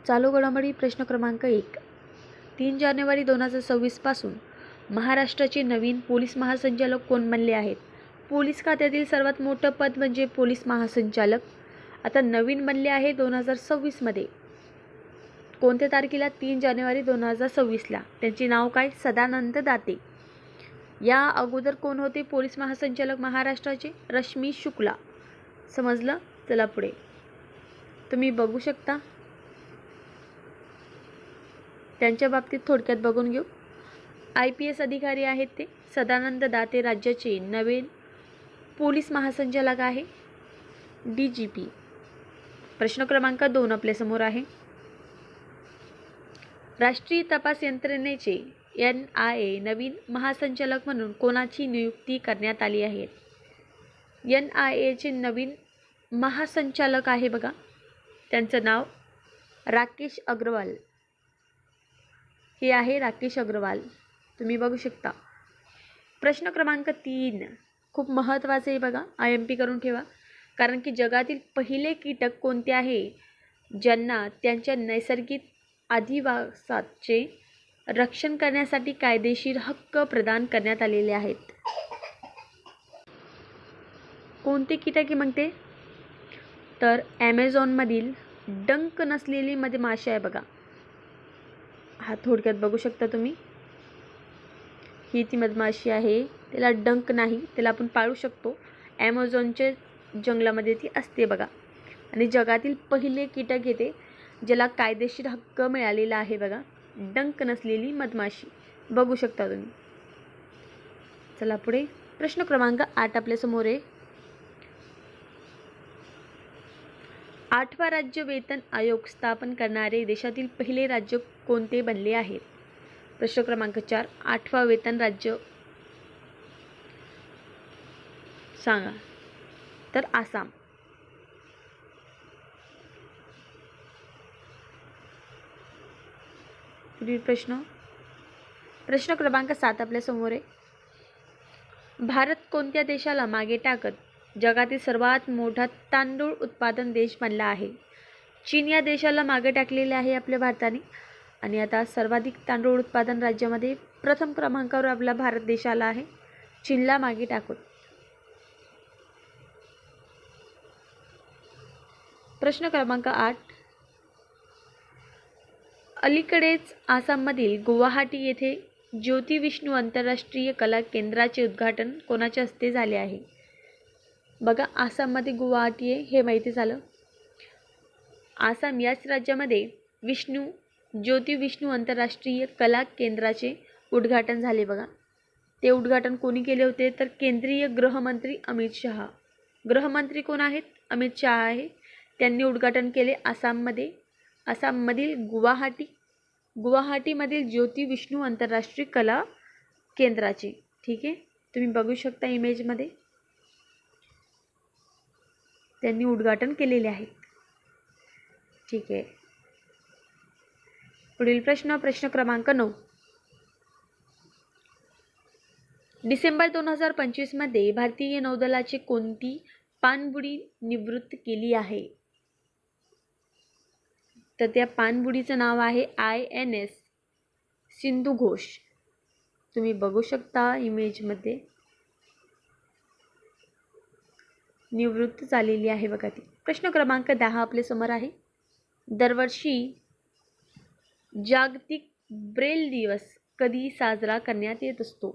चालू घडामोडी प्रश्न क्रमांक 1. 3 जानेवारी 2026 पासून महाराष्ट्राचे नवीन पोलीस महासंचालक कोण बनले आहेत? पोलीस खात्यातील सर्वात मोठं पद म्हणजे पोलीस महासंचालक. आता नवीन बनले आहे 2026 मध्ये. कोणत्या तारखेला? 3 जानेवारी 2026ला. त्यांचे नाव काय? सदानंद दाते. या अगोदर कोण होते पोलीस महासंचालक महाराष्ट्राचे? रश्मी शुक्ला. समजलं? चला पुढे तुम्ही बघू शकता. त्यांच्या बाबतीत थोडक्यात बघून घेऊ. IPS अधिकारी आहेत ते. सदानंद दाते राज्याचे नवीन पोलीस महासंचालक आहे. DGP. प्रश्न क्रमांक 2 आपल्यासमोर आहे. राष्ट्रीय तपास यंत्रणेचे NIA नवीन महासंचालक म्हणून कोणाची नियुक्ती करण्यात आली आहे? NIAचे नवीन महासंचालक आहे बघा, त्यांचं नाव राकेश अग्रवाल हे आहे. राकेश अग्रवाल तुम्ही बघू शकता. प्रश्न क्रमांक 3 खूप महत्त्वाचे आहे बघा, IMP करून ठेवा. कारण की जगातील पहिले कीटक कोणते आहे ज्यांना त्यांच्या नैसर्गिक अधिवासाचे रक्षण करण्यासाठी कायदेशीर हक्क प्रदान करण्यात आलेले आहेत? कोणते कीटक आहे मग ते? तर ॲमेझॉनमधील डंक नसलेली मधमाशी आहे बघा. हा थोडक्यात बघू शकता तुम्ही. ही ती मधमाशी आहे, त्याला डंक नाही, त्याला आपण पाळू शकतो. ॲमेझॉनच्या जंगलामध्ये ती असते बघा. आणि जगातील पहिले कीटक येते ज्याला कायदेशीर हक्क मिळालेला आहे बघा, डंक नसलेली मधमाशी. बघू शकता तुम्ही. चला पुढे प्रश्न क्रमांक 8 आपल्यासमोर आहे. 8वा राज्य वेतन आयोग स्थापन करणारे देशातील पहिले राज्य कोणते बनले आहेत? प्रश्न क्रमांक 4. 8वा वेतन राज्य सांगा. तर आसाम. पुढील प्रश्न क्रमांक 7 आपल्यासमोर आहे. भारत कोणत्या देशाला मागे टाकत जगातील सर्वात मोठा तांदूळ उत्पादन देश बनला आहे? चीन या देशाला मागे टाकलेले आहे आपल्या भारताने. आणि आता सर्वाधिक तांदूळ उत्पादन राज्यामध्ये प्रथम क्रमांकावर आपला भारत देश आला आहे, चीनला मागे टाकून. प्रश्न क्रमांक 8. अलीकडेच आसाममधील गुवाहाटी येथे ज्योती विष्णू आंतरराष्ट्रीय कला केंद्राचे उद्घाटन कोणाच्या हस्ते झाले आहे? बघा, आसाममध्ये गुवाहाटी आहे हे माहिती झालं. आसाम याच राज्यामध्ये ज्योती विष्णू आंतरराष्ट्रीय कला केंद्राचे उद्घाटन झाले बघा. ते उद्घाटन कोणी केले होते? तर केंद्रीय गृहमंत्री अमित शहा. गृहमंत्री कोण आहेत? अमित शहा आहे. त्यांनी उद्घाटन केले आसाममध्ये. आसाममधील गुवाहाटीमधील ज्योती विष्णू आंतरराष्ट्रीय कला केंद्राचे. ठीक आहे, तुम्ही बघू शकता इमेजमध्ये त्यांनी उद्घाटन केलेले आहे. ठीक आहे, पुढील प्रश्न क्रमांक 9. डिसेंबर 2025 मध्ये भारतीय नौदलाची कोणती पाणबुडी निवृत्त केली आहे? तर त्या पाणबुडीचं नाव आहे INS सिंधू घोष. तुम्ही बघू शकता इमेजमध्ये निवृत्त झालेली आहे बघा ती. प्रश्न क्रमांक 10 आपल्या समोर आहे. दरवर्षी जागतिक ब्रेल दिवस कधी साजरा करण्यात येत असतो?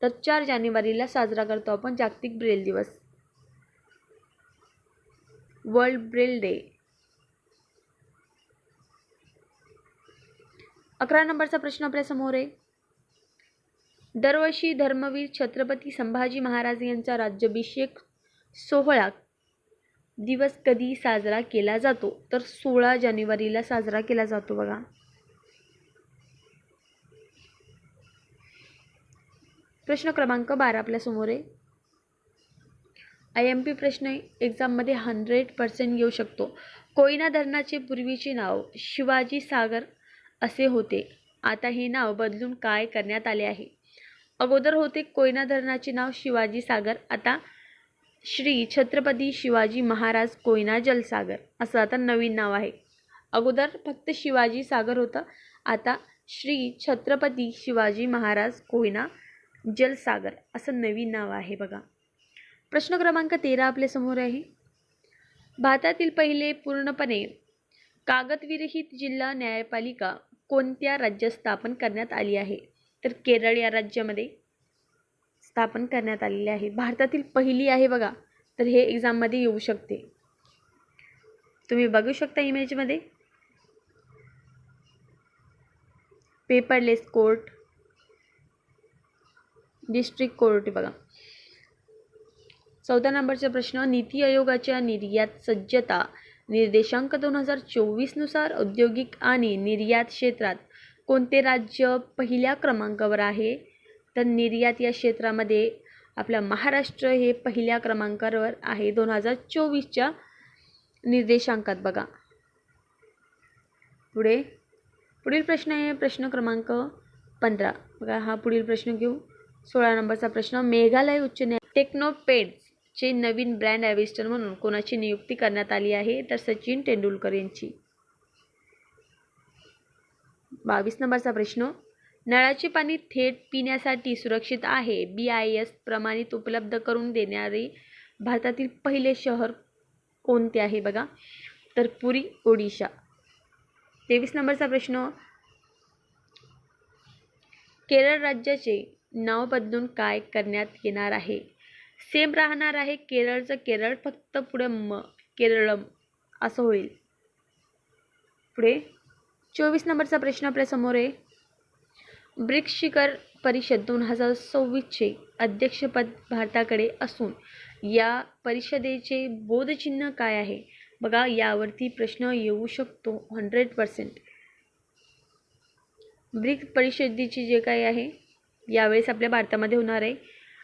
तर 4 जानेवारीला साजरा करतो आपण जागतिक ब्रेल दिवस, वर्ल्ड ब्रेल डे. 11 नंबरचा प्रश्न आपल्या समोर आहे. दरवर्षी धर्मवीर छत्रपती संभाजी महाराज यांचा राज्याभिषेक सोहळा दिवस कधी साजरा केला जातो? तर 16 जानेवारीला साजरा केला जातो बघा. प्रश्न क्रमांक 12 आपल्या समोर आहे. IMP प्रश्न एक्झाममध्ये 100% येऊ शकतो. कोयना धरणाचे पूर्वीचे नाव शिवाजी सागर असे होते. आता हे नाव बदलून काय करण्यात आले आहे? अगोदर होते कोयना धरणाचे नाव शिवाजी सागर, आता श्री छत्रपती शिवाजी महाराज कोयना जलसागर असं आता नवीन नाव आहे. अगोदर फक्त शिवाजी सागर होतं, आता श्री छत्रपती शिवाजी महाराज कोयना जलसागर असं नवीन नाव आहे बघा. प्रश्न क्रमांक 13 आपल्या समोर आहे. भारतातील पहिले पूर्णपणे कागदविरहित जिल्हा न्यायपालिका कोणत्या राज्यात स्थापन करण्यात आली आहे? तर केरळ या राज्यामध्ये स्थापन करण्यात आलेली आहे. भारतातील पहिली आहे बघा. तर हे एक्झाममध्ये येऊ शकते. तुम्ही बघू शकता इमेजमध्ये पेपरलेस कोर्ट, डिस्ट्रिक्ट कोर्ट बघा. 14 नंबरचा प्रश्न, नीती आयोगाच्या निर्यात सज्जता निर्देशांक 2024 नुसार औद्योगिक आणि निर्यात क्षेत्रात कोणते राज्य पहिल्या क्रमांकावर आहे? तर निर्यात या क्षेत्रामध्ये आपला महाराष्ट्र हे पहिल्या क्रमांकावर आहे 2024च्या निर्देशांकात बघा. पुढील प्रश्न आहे प्रश्न क्रमांक 15 बघा. हा पुढील प्रश्न घेऊ. 16 नंबरचा प्रश्न, मेघालय उच्च न्यायालय टेक्नोपेड्सचे नवीन ब्रँड ॲम्बॅसेडर म्हणून कोणाची नियुक्ती करण्यात आली आहे? तर सचिन तेंडुलकर यांची. 22 नंबरचा प्रश्न, नळाचे पाणी थेट पिण्यासाठी सुरक्षित आहे BIS प्रमाणित उपलब्ध करून देणारे भारतातील पहिले शहर कोणते आहे बघा? तर पुरी, ओडिशा. 23 नंबरचा प्रश्न, केरळ राज्याचे नाव बदलून काय करण्यात येणार आहे? सेम राहणार आहे केरळचं केरळ, फक्त पुढे केरळम असं होईल. पुढे 24 नंबरचा प्रश्न आपल्या समोर आहे. ब्रिक्स शिखर परिषद 2026चे अध्यक्षपद भारताकडे असून या परिषदेचे बोधचिन्ह काय आहे? बघा, यावरती प्रश्न येऊ शकतो 100%. ब्रिक्स परिषदेची जे काही आहे यावेळेस आपल्या भारतामध्ये होणार आहे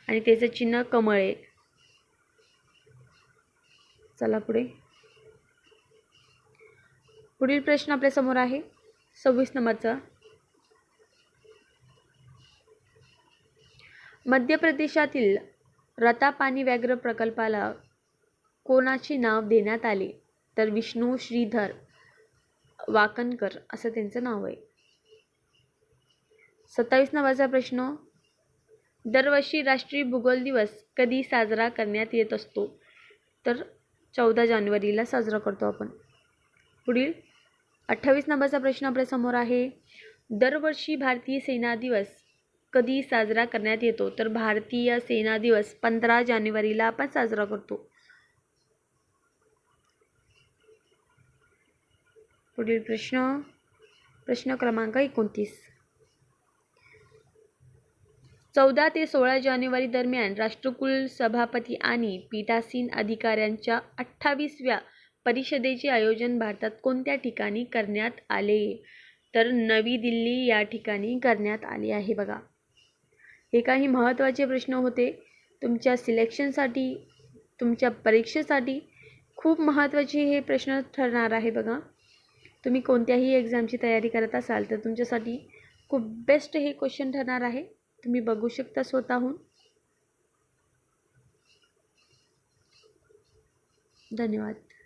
आणि त्याचं चिन्ह कमळ आहे. चला पुढील प्रश्न आपल्या समोर आहे 26 नंबरचा. मध्य प्रदेशातील रतापानी व्याघ्र प्रकल्पाला कोणाचे नाव देण्यात आले? तर विष्णू श्रीधर वाकणकर असं त्यांचं नाव आहे. 27 नंबरचा प्रश्न, दरवर्षी राष्ट्रीय भूगोल दिवस कधी साजरा करण्यात येत असतो? तर 14 जानेवारीला साजरा करतो आपण. पुढील 28 नंबरचा प्रश्न आपल्या समोर आहे. दरवर्षी भारतीय सेना दिवस कधी साजरा करण्यात येतो? तर भारतीय सेना दिवस 15 जानेवारीला आपण साजरा करतो. पुढील प्रश्न क्रमांक 29. 14 ते 16 जानेवारी दरम्यान राष्ट्रकुल सभापती आणि पीठासीन अधिकाऱ्यांच्या 28व्या परिषदेचे आयोजन भारतात कोणत्या ठिकाणी करण्यात आले? तर नवी दिल्ली या ठिकाणी करण्यात आले आहे बघा. हे काही महत्त्वाचे प्रश्न होते तुमच्या सिलेक्शनसाठी, तुमच्या परीक्षेसाठी खूप महत्त्वाचे हे प्रश्न ठरणार आहे बघा. तुम्ही कोणत्याही एक्झामची तयारी करत असाल तर तुमच्यासाठी खूप बेस्ट हे क्वेश्चन ठरणार आहे. तुम्ही बघू शकता स्वतःहून. धन्यवाद.